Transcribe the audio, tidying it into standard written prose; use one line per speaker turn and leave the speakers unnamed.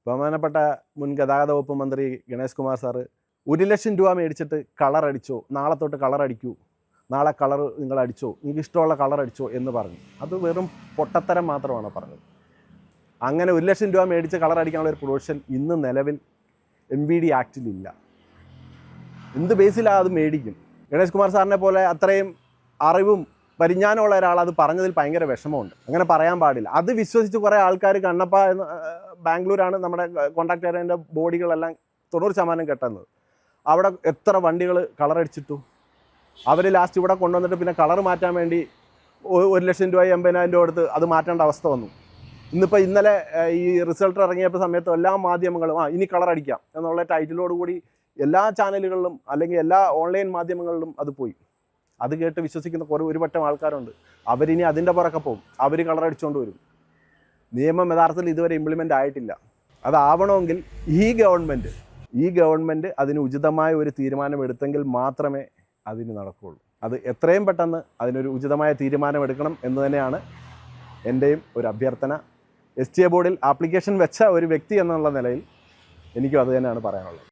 ബഹുമാനപ്പെട്ട മുൻ ഗതാഗത വകുപ്പ് മന്ത്രി ഗണേഷ് കുമാർ സാറ് 1,00,000 രൂപ മേടിച്ചിട്ട് കളർ അടിച്ചോ, നാളെ തൊട്ട് കളർ അടിക്കൂ, നാളെ കളർ നിങ്ങൾ അടിച്ചോ, നിങ്ങൾക്ക് ഇഷ്ടമുള്ള കളർ അടിച്ചോ എന്ന് പറഞ്ഞു. അത് വെറും പൊട്ടത്തരം മാത്രമാണ് പറഞ്ഞത്. അങ്ങനെ 1,00,000 രൂപ മേടിച്ച് കളർ അടിക്കാനുള്ള ഒരു പ്രൊവിഷൻ ഇന്ന് നിലവിൽ MVD ആക്റ്റിലില്ല. എന്ത് ബേസിലാണ് അത് മേടിക്കും? ഗണേഷ് കുമാർ സാറിനെ പോലെ അത്രയും അറിവും പരിജ്ഞാനമുള്ള ഒരാൾ അത് പറഞ്ഞതിൽ ഭയങ്കര വിഷമമുണ്ട്. അങ്ങനെ പറയാൻ പാടില്ല. അത് വിശ്വസിച്ച് കുറേ ആൾക്കാർ കണ്ണപ്പ എന്ന് ബാംഗ്ലൂരാണ് നമ്മുടെ കോൺട്രാക്ട് ഏരിയൻ്റെ ബോഡികളെല്ലാം 90% കെട്ടുന്നത്. അവിടെ എത്ര വണ്ടികൾ കളറടിച്ചിട്ടു. അവർ ലാസ്റ്റ് ഇവിടെ കൊണ്ടുവന്നിട്ട് പിന്നെ കളർ മാറ്റാൻ വേണ്ടി 1,00,000 രൂപ 80,000 രൂപ കൊടുത്ത് അത് മാറ്റേണ്ട അവസ്ഥ വന്നു. ഇന്നിപ്പോൾ ഇന്നലെ ഈ റിസൾട്ട് ഇറങ്ങിയപ്പോൾ സമയത്ത് എല്ലാ മാധ്യമങ്ങളും ഇനി കളർ അടിക്കാം എന്നുള്ള ടൈറ്റിലോടുകൂടി എല്ലാ ചാനലുകളിലും അല്ലെങ്കിൽ എല്ലാ ഓൺലൈൻ മാധ്യമങ്ങളിലും അത് പോയി. അത് കേട്ട് വിശ്വസിക്കുന്ന ഒരു പറ്റം ആൾക്കാരുണ്ട്. അവരിനി അതിൻ്റെ പുറക്കെ പോകും. അവർ കളർ അടിച്ചുകൊണ്ട് വരും. നിയമം യഥാർത്ഥത്തിൽ ഇതുവരെ ഇംപ്ലിമെൻ്റ് ആയിട്ടില്ല. അതാവണമെങ്കിൽ ഈ ഗവൺമെൻറ് അതിന് ഉചിതമായ ഒരു തീരുമാനമെടുത്തെങ്കിൽ മാത്രമേ അതിന് നടക്കുകയുള്ളൂ. അത് എത്രയും പെട്ടെന്ന് അതിനൊരു ഉചിതമായ തീരുമാനമെടുക്കണം എന്ന് തന്നെയാണ് എൻ്റെയും ഒരു അഭ്യർത്ഥന. STA ബോർഡിൽ ആപ്ലിക്കേഷൻ വെച്ച ഒരു വ്യക്തി എന്നുള്ള നിലയിൽ എനിക്കും അത് തന്നെയാണ് പറയാനുള്ളത്.